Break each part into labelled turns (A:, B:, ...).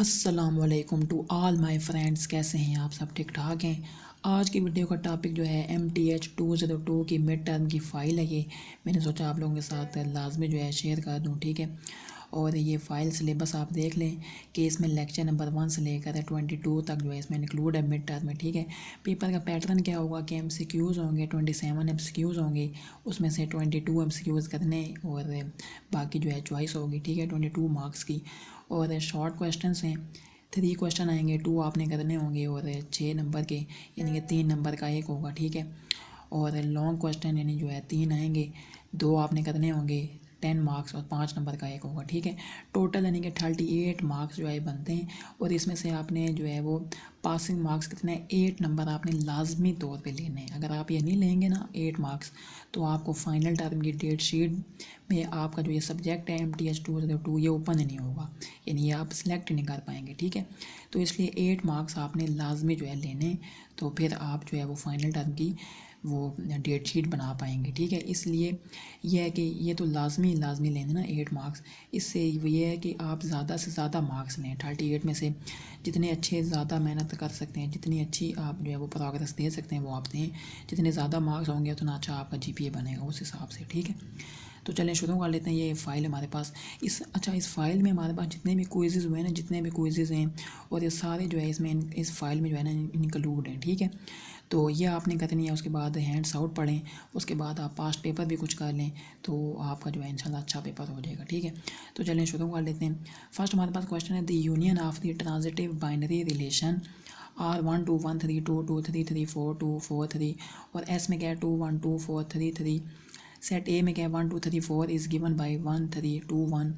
A: अस्सलामुअलैकुम to all my friends. कैसे हैं आप सब? ठीक ठाक हैं। आज की वीडियो का टॉपिक जो है MTH 202 की मिड टर्म की फ़ाइल है। ये मैंने सोचा आप लोगों के साथ लाजमी जो है शेयर कर दूं, ठीक है। और ये फ़ाइल सिलेबस आप देख लें कि इसमें लेक्चर नंबर 1 से लेकर 22 तक जो है इसमें इंक्लूड है मिड टर्म में, ठीक है। पेपर का पैटर्न क्या होगा कि MCQs होंगे, 27 MCQs होंगे, उसमें से 22 MCQs करने और बाकी जो है चॉइस होगी, ठीक है, 22 मार्क्स की। और शॉर्ट क्वेश्चंस हैं, 3 क्वेश्चन आएंगे, 2 आपने करने होंगे और 6 नंबर के यानी कि 3 नंबर का एक होगा, ठीक है। और लॉन्ग क्वेश्चन यानी जो है 3 आएंगे, 2 आपने करने होंगे, 10 मार्क्स और 5 नंबर का एक होगा, ठीक है। टोटल यानी कि 38 मार्क्स जो है बनते हैं। और इसमें से आपने जो है वो पासिंग मार्क्स कितने 8 नंबर आपने लाजमी तौर पे लेने हैं। अगर आप ये नहीं लेंगे ना 8 मार्क्स, तो आपको फाइनल टर्म की डेट शीट में आपका जो ये सब्जेक्ट है MTH 202 ये ओपन नहीं होगा, यानी ये आप सिलेक्ट नहीं कर पाएंगे, ठीक है। तो इसलिए 8 मार्क्स आपने लाजमी जो है लेने, तो फिर आप जो है वो फाइनल टर्म की वो डेट शीट बना पाएंगे, ठीक है। इसलिए यह है कि ये तो लाजमी लेने ना 8 मार्क्स। इससे ये है कि आप ज़्यादा से ज़्यादा मार्क्स लें, 38 में से जितने अच्छे ज़्यादा मेहनत कर सकते हैं, जितनी अच्छी आप जो है वो प्रोग्रेस दे सकते हैं वो आप दें। जितने ज़्यादा मार्क्स होंगे उतना अच्छा आपका GPA बनेगा उस हिसाब से, ठीक है। तो चलें शुरू कर लेते हैं। ये फ़ाइल हमारे पास इस फ़ाइल में हमारे पास जितने भी क्विज़ेज़ हुए ना, जितने भी क्विज़ेज़ हैं और ये सारे जो है इसमें इस फ़ाइल में जो है ना इंक्लूड हैं, ठीक है। तो ये आपने करनी है, उसके बाद हैंड्स आउट पढ़ें, उसके बाद आप पास्ट पेपर भी कुछ कर लें, तो आपका जो है इंशाल्लाह अच्छा पेपर हो जाएगा, ठीक है। तो चलें शुरू कर लेते हैं। फर्स्ट हमारे पास क्वेश्चन है the union of the transitive binary relation R1 2 1 3 2 2 3 3 4 2 4 3 और S में क्या है 2 1 2 4 3 3। सेट ए में क्या है 1 2 3 4 इज़ गिवन बाई 1 3 2 1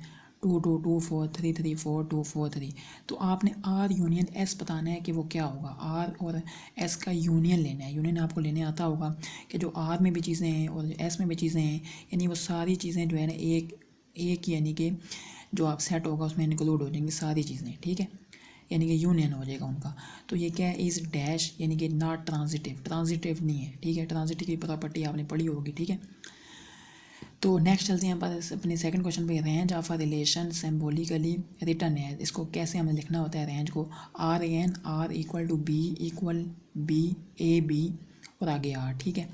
A: 2 2 2 4 3 3 4 2 4 3। तो आपने R यूनियन S बताना है कि वो क्या होगा। R और S का यूनियन लेना है। यूनियन आपको लेने आता होगा कि जो R में भी चीज़ें हैं और S में भी चीज़ें हैं, यानी वो सारी चीज़ें जो है ना एक यानी कि जो आप सेट होगा उसमें इंक्लूड हो जाएंगी सारी चीज़ें, ठीक है, यानी कि यूनियन हो जाएगा उनका। तो ये क्या है इज़ डैश यानी कि नॉट ट्रांजिटिव नहीं है, ठीक है। ट्रांजिटिव की प्रॉपर्टी आपने पढ़ी होगी, ठीक है। तो नेक्स्ट चलते हैं अपने सेकंड क्वेश्चन पे। Range of a relation symbolically return है। इसको कैसे हमें लिखना होता है रेंज को? RN R equal to B AB और आगे R, ठीक है।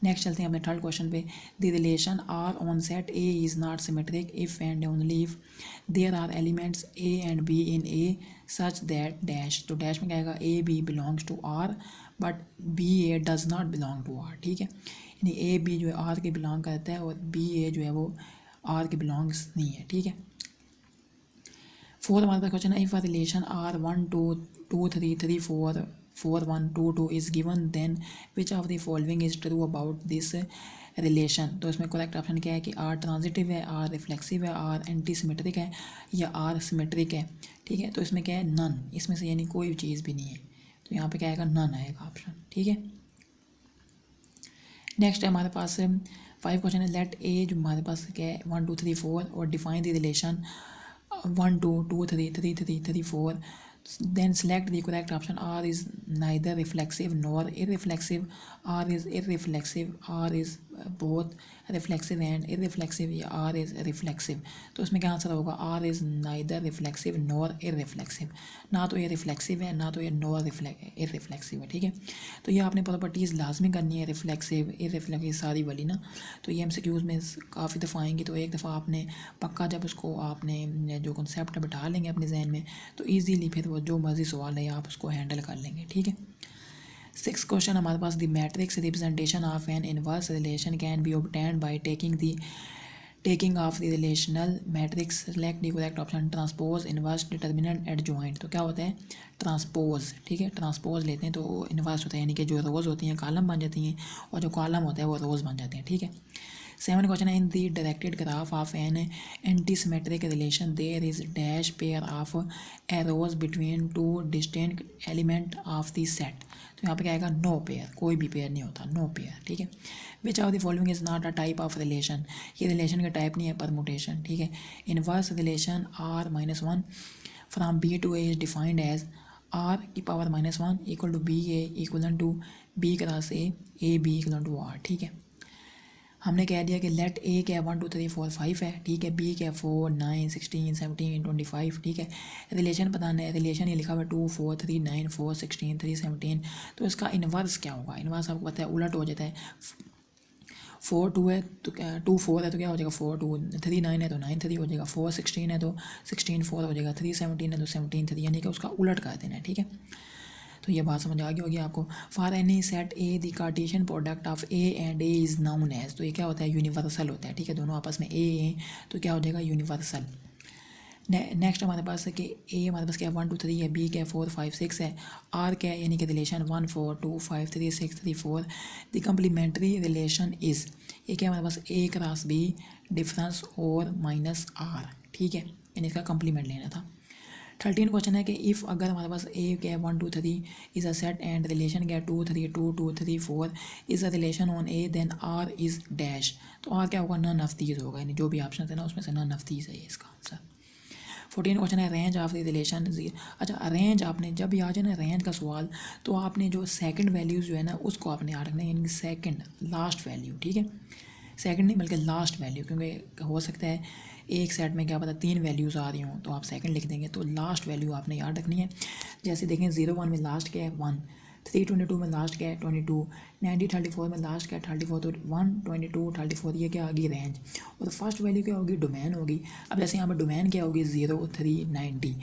A: नेक्स्ट चलते हैं अपने थर्ड क्वेश्चन पे। The relation R on set A is not symmetric if and only if there are elements A and B in A such that dash. तो dash में क्या आएगा AB belongs to R but BA does not belong to R, ठीक है। यानी AB जो है R के बिलोंग करता है और BA जो है वो R के बिलोंग्स नहीं है, ठीक है। फोर्थ हमारे पास क्वेश्चन है if a relation R 1 2 2 3 3 4 4 1 2 2 is given then which of the following is true about this relation. तो इसमें करेक्ट ऑप्शन क्या है कि R ट्रांजिटिव है, R रिफ्लेक्सिव है, R एंटी सिमेट्रिक है या R सिमेट्रिक है, ठीक है। तो इसमें क्या है नन, इसमें से यानी कोई चीज़ भी नहीं है। तो यहाँ पे क्या आएगा नन आएगा ऑप्शन, ठीक है। नेक्स्ट है हमारे पास 5 क्वेश्चन है लेट ए जो हमारे पास क्या है 1 2 3 4 और define the relation 1 2 2 3 3 3 3 4 then select the correct option. R is neither reflexive nor irreflexive, R is irreflexive, R is both reflexive and irreflexive या R is reflexive। तो इसमें क्या आंसर होगा R is neither reflexive nor irreflexive। ना तो ये reflexive है ना तो ये नॉर irreflexive है, ठीक है। तो ये आपने प्रॉपर्टीज़ लाजमी करनी है रिफ्लेक्सिव इररिफ्लेक्सिव सारी वाली ना। तो ये MCQs में काफ़ी दफ़ा आएंगी, तो एक दफ़ा आपने पक्का जब उसको आपने जो कॉन्सेप्ट बिठा लेंगे अपने जहन में तो ईजीली फिर वो जो मर्जी सवाल है आप उसको हैंडल कर लेंगे, ठीक है। 6 क्वेश्चन हमारे पास the matrix representation of an inverse relation can be obtained by taking of the relational matrix select the correct option transpose inverse determinant adjoint. तो क्या होता है ट्रांसपोज, ठीक है। ट्रांसपोज लेते हैं तो इनवर्स होता है यानी कि जो रोज़ होती हैं कॉलम बन जाती हैं और जो कॉलम होता है वो रोज़ बन जाते हैं, ठीक है। 7 क्वेश्चन है in the directed graph of an anti symmetric relation there is dash pair of arrows between 2 distinct element of the set. तो यहाँ पे क्या आएगा नो पेयर, कोई भी पेयर नहीं होता, नो पेयर, ठीक है। Which of the following is not a type of relation. ये रिलेशन का टाइप नहीं है, परमुटेशन, ठीक है। Inverse relation R-1 from B to A is defined as R⁻⁻1 equal to BA equal to B cross A AB equal to R, ठीक है। हमने कह दिया कि लेट ए क्या है 1 2 3 4 5 है, ठीक है, बी क्या है 4 9 16 17 25, ठीक है। रिलेशन बताना है, रिलेशन ये लिखा हुआ है 2 4 3 9 4 16 3 17, तो इसका इन्वर्स क्या होगा? इन्वर्स आपको पता है उलट हो जाता है। 4 2 है तो 2 4 है तो क्या हो जाएगा 4 2, 3 9 है तो 9 3 हो जाएगा, 4 16 है तो 16 4 हो जाएगा, 3 17 है तो 17 3, यानी कि उसका उलट कर देना है, ठीक है। तो ये बात समझ आ गई होगी आपको। For any set A the Cartesian product of A and A is known as, तो ये क्या होता है? यूनिवर्सल होता है, ठीक है। दोनों आपस में ए तो क्या हो जाएगा? यूनिवर्सल। नेक्स्ट हमारे पास है कि ए हमारे पास क्या है 1 2 3 है, बी क्या है 4 5 6 है, आर क्या है यानी कि relation 1 4 2 5 3 6 3 4। The complementary relation is, ये क्या है हमारे पास ए क्रॉस बी डिफरेंस और माइनस आर, ठीक है, यानी इसका कम्प्लीमेंट लेना था। 13 क्वेश्चन है कि इफ़ अगर हमारे पास ए क्या है 1 2 3 is a set and relation क्या है 2 3 2 2 3 4 is a relation on A then R is dash, तो आर क्या होगा? नन ऑफ दीज होगा, यानी जो भी ऑप्शन है ना उसमें से नन ऑफ दीज है इसका आंसर। 14 क्वेश्चन है रेंज ऑफ द रिलेशन। अच्छा, रेंज आपने जब भी आ जाए ना रेंज का सवाल, तो आपने जो सेकंड वैल्यूज़ जो है ना उसको आपने याद रखना है, यानी सेकंड लास्ट वैल्यू, ठीक है। सेकंड नहीं बल्कि लास्ट वैल्यू, क्योंकि हो सकता है एक सेट में क्या पता 3 वैल्यूज़ आ रही हों तो आप सेकंड लिख देंगे, तो लास्ट वैल्यू आपने याद रखनी है। जैसे देखें 0 1 में लास्ट क्या है 1, 322 में लास्ट क्या है 22, 90 34 में लास्ट क्या है 34, तो 1 22 34 ये क्या आ गई? रेंज। और फर्स्ट वैल्यू क्या होगी? डोमेन होगी। अब जैसे यहाँ पर डोमेन क्या होगी? 0 3 90,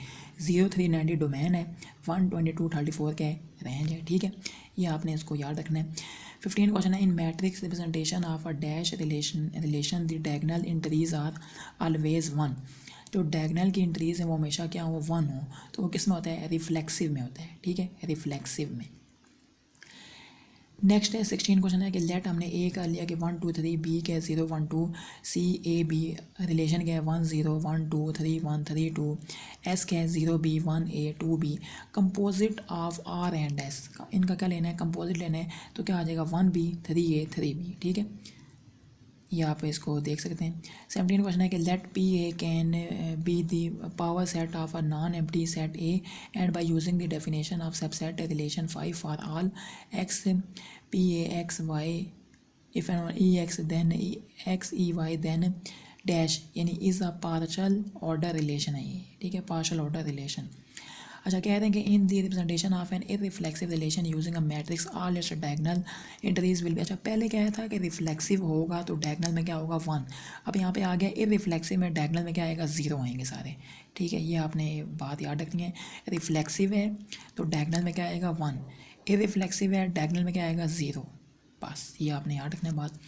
A: 0 3 90 डोमेन है, 1 22 34 क्या है? रेंज है, ठीक है। ये आपने इसको याद रखना है। 15 क्वेश्चन है in matrix representation of a dash relation the diagonal entries are always 1, जो डायगोनल की एंट्रीज है वो हमेशा क्या हो? 1 हो, तो वो किस में होता है? रिफ्लेक्सिव में होता है, ठीक है, रिफ्लेक्सिव में। नेक्स्ट है 16 क्वेश्चन है कि लेट हमने ए कर लिया कि 1 2 3, बी क्या है 0 1 2, सी ए बी रिलेशन क्या है 1 0 1 2 3 1 3 2, एस क्या है 0 B 1 A 2 B, composite of R and S, इनका क्या लेना है? कंपोजिट लेना है, तो क्या आ जाएगा 1 बी 3 ए 3 बी, ठीक है। ये आप इसको देख सकते हैं। 17 क्वेश्चन है कि let P A can be the power set of a non empty set A and by using the definition of subset relation 5 for all X P A X Y if N E X then X E Y then dash, यानी is a partial order relation है ये, ठीक है, partial order relation. अच्छा, कह रहे हैं कि in the representation of an irreflexive relation using a matrix all its diagonal entries will be, अच्छा पहले क्या था कि रिफ्लेक्सिव होगा तो डायगोनल में क्या होगा 1, अब यहाँ पे आ गया इररिफ्लेक्सिव में डायगोनल में क्या आएगा? 0 आएंगे सारे, ठीक है। ये आपने बात याद रखनी है। रिफ्लेक्सिव है तो डायगोनल में क्या आएगा? 1, इररिफ्लेक्सिव है डायगोनल में क्या आएगा? 0, बस ये आपने याद रखना है बात।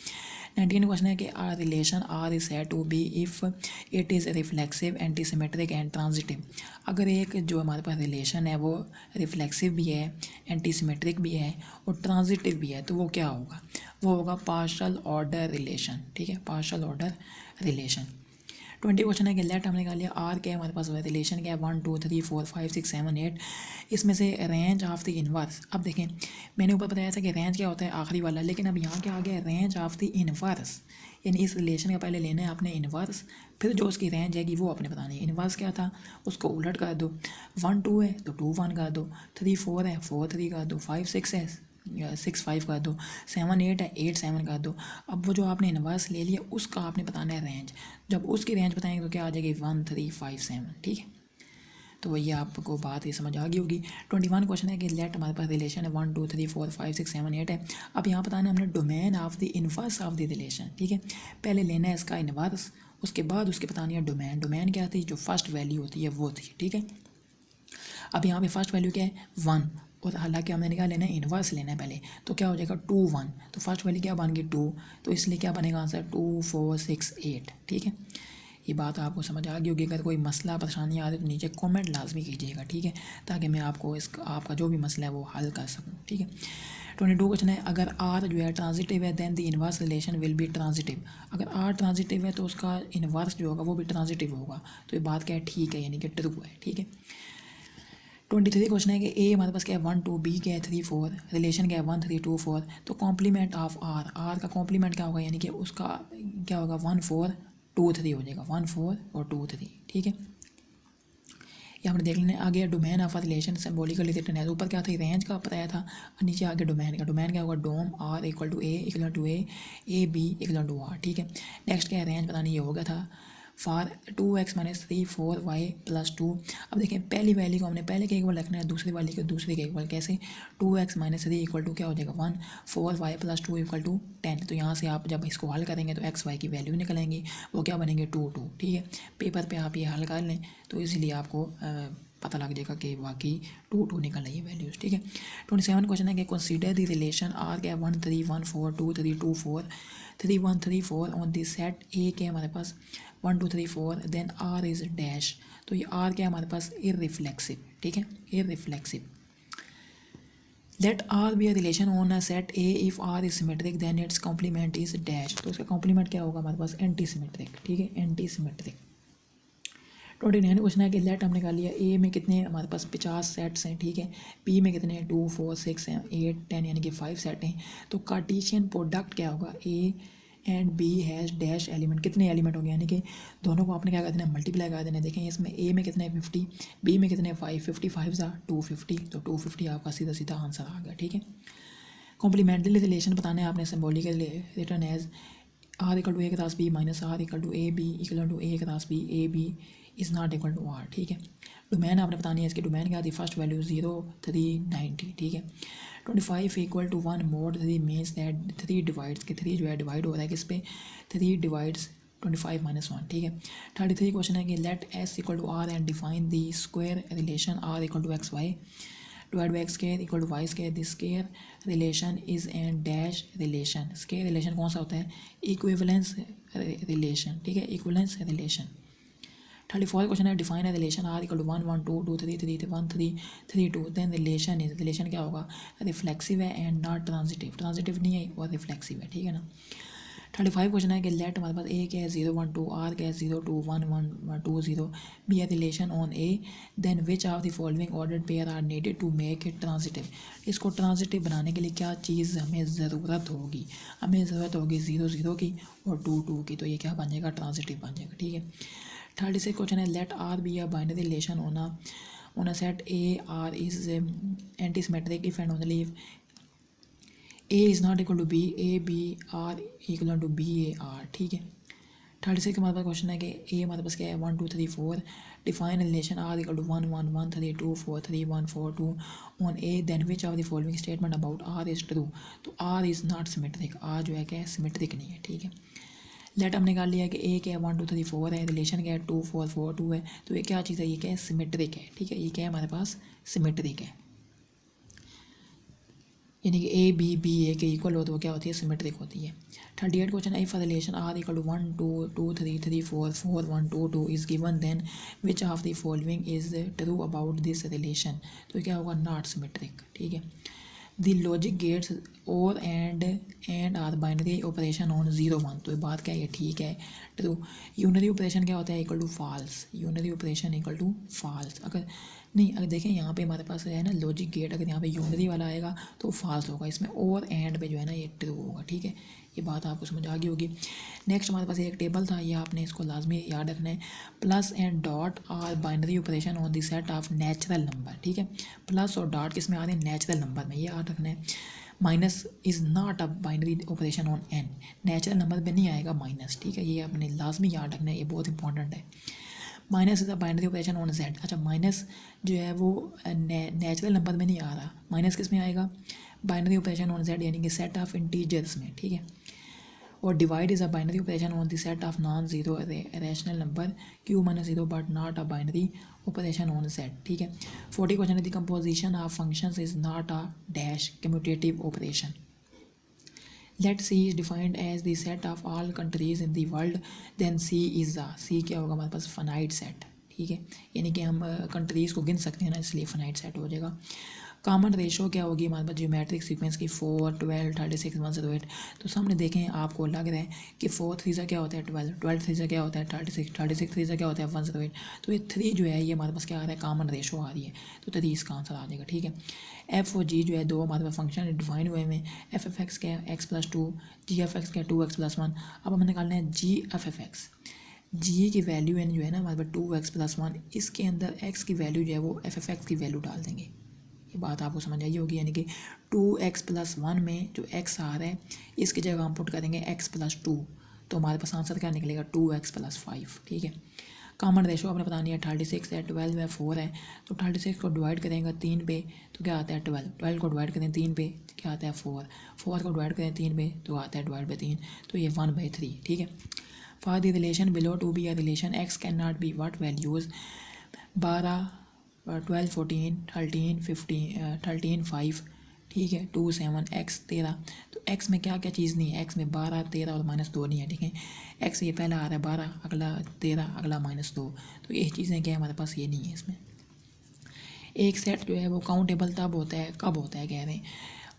A: 19 क्वेश्चन है कि R relation R is said to be if it is reflexive antisymmetric and transitive, अगर एक जो हमारे पास रिलेशन है वो रिफ्लेक्सिव भी है, एंटीसिमेट्रिक भी है और ट्रांजिटिव भी है, तो वो क्या होगा? वो होगा पार्शल ऑर्डर रिलेशन, ठीक है, पार्शल ऑर्डर रिलेशन। 20 क्वेश्चन है कि लेट हमने निकाल लिया आर क्या है हमारे पास, रिलेशन क्या है 1 2 3 4 5 6 7 8, इसमें से रेंज ऑफ द इनवर्स। अब देखें मैंने ऊपर बताया था कि रेंज क्या होता है? आखिरी वाला, लेकिन अब यहाँ क्या आ गया? रेंज ऑफ द इनवर्स, यानी इस रिलेशन का पहले लेना है आपने इनवर्स, फिर जो उसकी रेंज है वो आपने बतानी है। इनवर्स क्या था? उसको उलट कर दो, 1 2 है तो 2 1 कर दो, 3 4 है 4 3 कर दो, 5 6 है 6 5 कर दो, 7 8 है 8 7 कर दो। अब वो जो आपने इनवर्स ले लिया उसका आपने बताना है रेंज, जब उसकी रेंज बताएंगे तो क्या आ जाएगी? 1 3 5 7, ठीक है। तो ये आपको बात ये समझ आ गई होगी। 21 क्वेश्चन है कि लेट हमारे पास रिलेशन है 1 2 3 4 5 6 7 8 है। अब यहाँ बताना है हमने domain of the inverse of the relation, ठीक है। पहले लेना है इसका इनवर्स, उसके बाद उसकी बतानी है डोमेन। डोमेन क्या थी? जो फर्स्ट वैल्यू होती है वो थी, ठीक है। अब यहाँ पे फर्स्ट वैल्यू क्या है? 1, और हालांकि हमने क्या लेना है? इनवर्स लेना है पहले, तो क्या हो जाएगा 2 1, तो फर्स्ट वैल्यू क्या बन गई 2, तो इसलिए क्या बनेगा आंसर 2 4 6 8, ठीक है। ये बात आपको समझ आ गई होगी। अगर कोई मसला परेशानी आ रही तो नीचे कमेंट लाजमी कीजिएगा, ठीक है, ताकि मैं आपको आपका जो भी मसला है वो हल कर सकूँ, ठीक है। 22 क्वेश्चन है अगर आर जो है ट्रांजिटिव है then the inverse relation will be transitive, अगर आर ट्रांजिटिव है तो उसका इनवर्स जो होगा वो भी ट्रांजिटिव होगा, तो ये बात क्या है? ठीक है, यानी कि ट्रू है, ठीक है। 23 क्वेश्चन है कि ए हमारे पास क्या है 1 2, बी क्या है 3 4, रिलेशन क्या है 1 3 2 4, तो कॉम्प्लीमेंट ऑफ आर, आर का कॉम्प्लीमेंट क्या होगा? यानी कि उसका क्या होगा? 1 4 2 3 हो जाएगा, 1 4 और 2 3, ठीक है। ये आपने देख लेना। आगे domain of relation symbolically written है, ऊपर क्या था रेंज का बताया था और नीचे आगे डोमेन का। डोमेन क्या होगा, dom R equal to A B equal to R, ठीक है। नेक्स्ट क्या है, रेंज बतानी, ये हो गया था for 2x minus 3 4y plus 2। अब देखें पहली वैल्यू को हमने पहले के इक्वल रखना है, दूसरी वैल्यू को दूसरे के इक्वल। कैसे, 2x माइनस 3 इक्वल टू क्या हो जाएगा 1, 4y प्लस 2 इक्वल टू 10। तो यहाँ से आप जब इसको हल करेंगे तो x y की वैल्यू निकलेंगी, वो क्या बनेंगे 2 2, ठीक है। पेपर पे आप ये हल कर लें तो इसलिए आपको पता लग जाएगा कि वाकई 2 2 निकल रही है वैल्यूज़, ठीक है। 27 क्वेश्चन है कि कंसीडर द रिलेशन आर क्या 1 3 1 4 2 3 2 4 3 1 3 4 ऑन दी सेट ए के हमारे पास 1 2 3 4 देन आर इज़ डैश। तो ये आर क्या हमारे पास इररिफ्लेक्सिव, ठीक है, irreflexive. Let R be a relation on a set A if R is symmetric then its complement is dash. तो इसका कॉम्प्लीमेंट क्या होगा हमारे पास, एंटी सिमेट्रिक, ठीक है, एंटी सिमेट्रिक। 29 क्वेश्चन है कि लेट हमने कहा लिया ए में कितने हमारे पास 50 सेट्स हैं, ठीक है। बी में कितने 2 4 6 8 10 यानी कि 5 सेट हैं। तो कार्टेशियन प्रोडक्ट क्या होगा, A and B has dash element, कितने एलिमेंट होंगे, यानी कि दोनों को आपने क्या कर देना, मल्टीप्लाई कर देना। देखें इसमें ए में कितने 50, बी में कितने 5, 55 ज़ा 250, तो 250 आपका सीधा सीधा आंसर आ गया, ठीक है। कॉम्प्लीमेंट्री रिलेशन बताना है आपने, symbolical return as R equal to A cross B minus R equal to A B equal to A cross B, A B is not equal to R, ठीक है। डोमेन आपने बतानी है, इसकी डोमेन क्या थी, फर्स्ट वैल्यू 0 3 90, ठीक है। 25 equal to 1 mod 3 means that 3 divides के 3 जो है डिवाइड हो रहा है किस पे, 3 डिवाइड्स 25 माइनस 1, ठीक है। 33 क्वेश्चन है कि let S equal to R and define the square relation R equal to X Y divide by X square equal to Y square. This square relation is an dash relation. Square relation कौन सा होता है, equivalence relation, ठीक है, equivalence relation. 34 question है define है relation R equal to 1 1 2 2 3 3 1 3 3 2 then relation is, relation क्या होगा, रिफ्लेक्सिव है एंड नॉट ट्रांजिटिव, ट्रांजिटिव नहीं है और रिफ्लेक्सिव है, ठीक है ना। 35 क्वेश्चन है कि लेट हमारे पास ए क्या है 0 1 2 आर क्या है 0 2 1 1 2 0 बी है relation on A then which of the following ordered pair are needed to make it transitive. इसको ट्रांजिटिव बनाने के लिए क्या चीज़ हमें ज़रूरत होगी, हमें ज़रूरत होगी 0 0 की और 2 2 की। तो ये क्या बन जाएगा, ट्रांजिटिव बन जाएगा, ठीक है। 36 क्वेश्चन है let R be a binary relation on a set A R is anti symmetric if and only if A is not equal to B, A B R equal to B A R, ठीक है। 36 के हमारे पास question है कि ए हमारे पास क्या है 1 2 3 4 define relation R equal to 1 1 1 3 2 4 3 1 4 2 on A then which of the following statement about R is true. तो R is not symmetric, R जो है क्या है सिमेट्रिक नहीं है, ठीक है। लेट हमने निकाल लिया कि ए क्या है 1 2 3 4 है, रिलेशन क्या है 2 4 4 2 है। तो ये क्या चीज़ है, ये क्या है सिमेट्रिक है, ठीक है, ये क्या है हमारे पास सिमेट्रिक है, यानी कि ए बी बी ए के इक्वल हो तो वो क्या होती है सिमेट्रिक होती है। 38 क्वेश्चन है if a relation R equal to 1 2 2 3 3 4 4 1 2 2 is given then which of the following is true about this relation. तो क्या होगा नॉट सिमेट्रिक, ठीक है। The logic gates or and are binary operation on 0 1। तो ये बात क्या है, ये ठीक है ट्रू। यूनरी ऑपरेशन क्या होता है, equal to false, unary operation equal to false. अगर देखें यहाँ पे हमारे पास है ना लॉजिक गेट, अगर यहाँ पे यूनरी वाला आएगा तो फॉल्स होगा, इसमें और एंड पे जो है ना ये ट्रू होगा, ठीक है। ये बात आपको समझ आ गई होगी। नेक्स्ट हमारे पास एक टेबल था, ये आपने इसको लाजमी याद रखना है। Plus and dot are binary operation on the set of natural number, ठीक है। प्लस और डॉट किस में आ रहे हैं, नेचुरल नंबर में, ये याद रखना है। Minus is not a binary operation on an, natural number पे नहीं आएगा माइनस, ठीक है, ये आपने लाजमी याद रखना है, ये बहुत इंपॉर्टेंट है। Minus is a binary operation on Z. अच्छा माइनस जो है वो नेचुरल नंबर में नहीं आ रहा, माइनस किस में आएगा, बाइनरी ऑपरेशन ऑन जेड यानी कि सेट ऑफ इंटीजर्स में, ठीक है। और divide is a binary operation on the set of non zero rational number Q minus zero but not a binary operation on set, ठीक है। 40 क्वेश्चन है the composition of functions is not a dash commutative operation. Let C is defined as the set of all countries in the world then C is a, C क्या होगा हमारे पास finite set, ठीक है, यानी कि हम countries को गिन सकते हैं ना, इसलिए फाइनाइट सेट हो जाएगा। कॉमन रेशो क्या होगी हमारे पास ज्योमेट्रिक सीक्वेंस की 4 12 36 108। तो सामने देखें आपको लग रहा है कि 4 3 से क्या होता है 12 12 3 से क्या होता है 36 36 3 से क्या होता है 108। तो ये 3 जो है ये हमारे पास क्या आ रहा है, कॉमन रेशो आ रही है, तो 3 इसका आंसर आ जाएगा, ठीक है। एफ और जी जो है दो हमारे पास फंक्शन डिफाइन हुए में, एफ एक्स क्या है x+2, जी एफ एक्स क्या है 2x+1। अब हमें निकालना है जी एफ एक्स। जी की वैल्यू जो है ना हमारे पास 2x+1, इसके अंदर x की वैल्यू जो है वो f(x) की वैल्यू डाल देंगे। ये बात आपको समझ आई होगी, यानी कि 2x+1 में जो x आ रहा है इसकी जगह हम पुट करेंगे x+2, तो हमारे पास आंसर क्या निकलेगा 2x+5। ठीक है। कॉमन रेशो आपने पता नहीं है, 36 है, 12 है, 4 है, तो 36 को डिवाइड करेंगे 3 पे तो क्या आता है 12, 12 को डिवाइड करें 3 पे क्या आता है 4, 4 को डिवाइड करें 3 पे तो आता है डिवाइड बाई 3, तो ये 1/3। ठीक है। For the relation below to be a relation X can not be what values 12, 12, 14, 13, 15, 13, 5, ठीक है, 2, 7, x 13। तो x में क्या क्या चीज़ नहीं है, x में 12, 13 और -2 नहीं है। ठीक है। x ये पहला आ रहा है 12, अगला 13, अगला -2, तो ये चीज़ें क्या है हमारे पास, ये नहीं है इसमें। एक सेट जो है वो काउंटेबल तब होता है, कब होता है कह रहे हैं,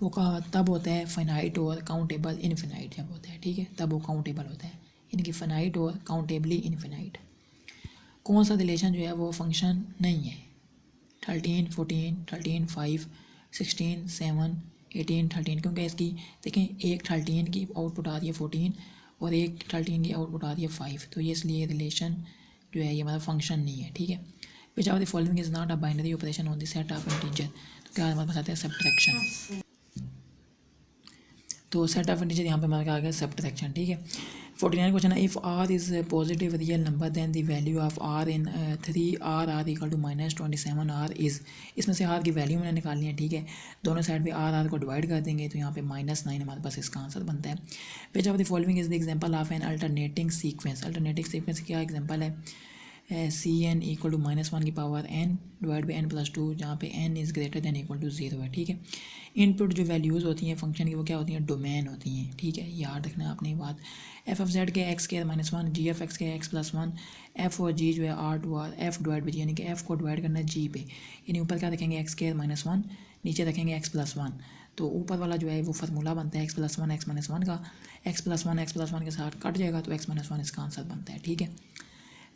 A: वो तब होता है फाइनाइट और काउंटेबल इनफिनाइट जब होता है। ठीक है, तब वो काउंटेबल होता है, इनकी फाइनाइट और काउंटेबली इनफिनाइट। कौन सा रिलेशन जो है वो फंक्शन नहीं है, 13, 14, 13, 5, 16, 7, 18, 13, क्योंकि इसकी देखें एक 13 की आउटपुट आ रही है 14 और एक 13 की आउटपुट आ रही है 5, तो ये इसलिए रिलेशन जो है ये हमारा फंक्शन नहीं है। ठीक है। Which of the following is not a binary operation on the set of integer, तो क्या हमारे पास आता है सब्ट्रैक्शन, तो सेट ऑफ इंटीजर यहाँ पे हमारे आ गया सब्ट्रैक्शन। ठीक है। 49 क्वेश्चन है, if R is positive real number then the value of R in 3 r equal to -27 r is, इसमें से आर की वैल्यू मैंने निकालनी है। ठीक है। दोनों साइड पे आर को डिवाइड कर देंगे तो यहाँ पे -9 हमारे पास इसका आंसर बनता है। Which of the following is the example of N alternating sequence, alternating sequence क्या एग्जांपल है, cn इक्वल टू -1 की power n divide by n+2, जहाँ पे n is greater than equal to 0 है। ठीक है। इनपुट जो वैल्यूज़ होती हैं फंक्शन की वो क्या होती हैं, डोमेन होती हैं। ठीक है, याद रखना है आपने ये बात। f(z) के x² -1, g(x) के x+1, f और g जो है r2 r, f divide by g, यानी कि f को डिवाइड करना है g पे, यानी ऊपर क्या रखेंगे x² -1, नीचे रखेंगे x+1, तो ऊपर वाला जो है वो फार्मूला बनता है x+1 x-1 का, x+1 के साथ कट जाएगा तो x-1 इसका आंसर बनता है। ठीक है।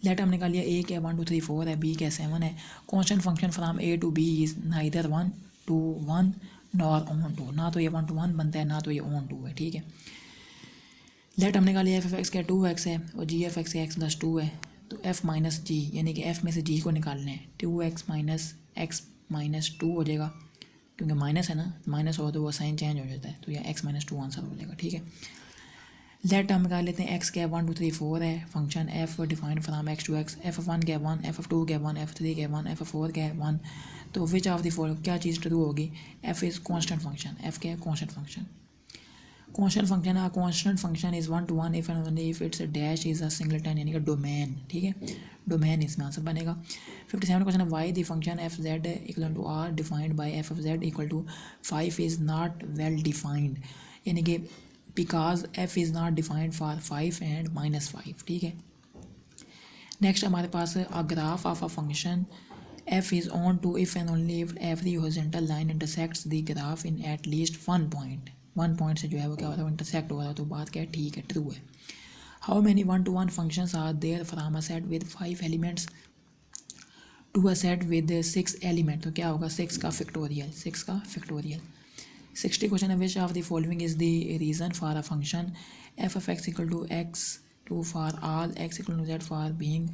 A: लेट हमने निकाल लिया, a क्या 1 2 3 4 है, b क्या 7 है। Constant function from a to b is neither 1 to 1 nor on 2, ना तो ये 1 to 1 बनता है ना तो ये ऑन 2 है। ठीक है। लेट हमने निकाल लिया f(x) क्या 2x है और g(x) क्या x+2 है, तो f माइनस जी, यानी कि f में से g को निकालना है, 2x माइनस x -2 हो जाएगा, क्योंकि माइनस है ना, माइनस हो तो वो साइन चेंज हो जाता है, तो यह x -2 आंसर हो जाएगा। ठीक है। लेट हम निकाल लेते हैं, x क्या 1 2 3 4 है, function f defined from x to x, f(1) क्या 1, f(2) क्या 1, f(3) क्या 1, f(4) क्या 1, तो विच ऑफ द फॉलोइंग क्या चीज़ ट्रू होगी, f is constant function, f क्या है कॉन्स्टेंट फंक्शन। कॉन्स्टेंट फंक्शन है, constant function is 1 to 1 if and only if it's dash is a singleton, यानी कि डोमेन। ठीक है, डोमेन इसमें आंसर बनेगा। 57 क्वेश्चन है, why the function f(z) equal to r defined by f(z) equal to 5 is not well defined, यानी कि because f is not defined for 5 and -5। ठीक है। नेक्स्ट हमारे पास a graph of a function f is onto if and only if every horizontal line intersects the graph in at least 1 point, 1 point से जो है वो क्या होता है, इंटरसेक्ट हो रहा है, तो बात क्या है, ठीक है, ट्रू है। How many 1 to 1 functions are there from a set with 5 elements to a set with 6 element, तो क्या होगा 6 का फैक्टोरियल, 6 का फैक्टोरियल। 60 क्वेश्चन है, which of the following is the reason for a function f(x) equal to x2 for all x equal to z for being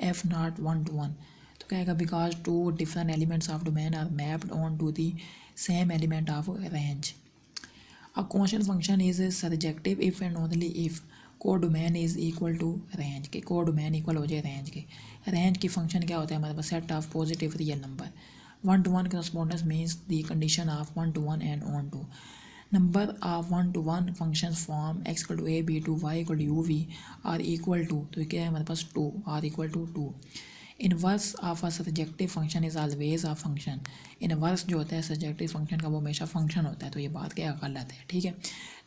A: f not 1 to 1, तो क्या आएगा, because 2 different elements of domain are mapped on to the same element of range. A constant function is surjective if and only if codomain is equal to range के, codomain equal हो जाए range के। Range की function क्या होता है हमारे पास, set of positive real number. 1 to 1 correspondence means the condition of 1 to 1 and on to. Number of 1 to 1 functions form x equal to a, b to y equal to u, v are equal to, तो क्या है हमारे पास 2 are equal to 2. Inverse of a subjective function is always a function, inverse जो होता है subjective function का वो हमेशा फंक्शन होता है, तो ये बात क्या गलत है। ठीक है।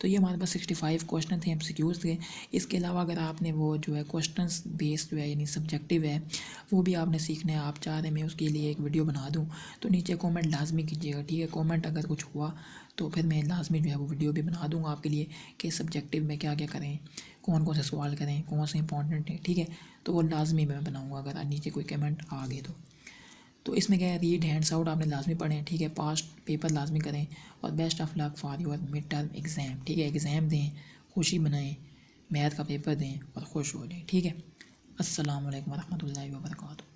A: तो ये हमारे पास 65 क्वेश्चन थे, MCQs थे। इसके अलावा अगर आपने वो जो है क्वेश्चंस बेस्ड जो है यानी सब्जेक्टिव है वो भी आपने सीखना है, आप चाह रहे मैं उसके लिए एक वीडियो बना दूँ तो नीचे कमेंट लाजमी कीजिएगा। ठीक है, कमेंट अगर कुछ हुआ तो फिर मैं लाजमी जो है वो वीडियो भी बना दूँगा आपके लिए कि सब्जेक्टिव में क्या क्या करें, कौन कौन से सवाल करें, कौन से इंपॉर्टेंट है। ठीक है, तो वो लाजमी मैं बनाऊँगा अगर नीचे कोई कमेंट आ गए तो इसमें क्या है, रीड हैंड्स आउट आपने लाजमी पढ़ें। ठीक है, पास्ट पेपर लाजमी करें और best of luck for your mid term exam. ठीक है, एग्ज़ाम दें, खुशी बनाएं, मैथ का पेपर दें और खुश हो जाएं। ठीक है, अस्सलाम वालेकुम रहमतुल्लाहि व बरकातहू।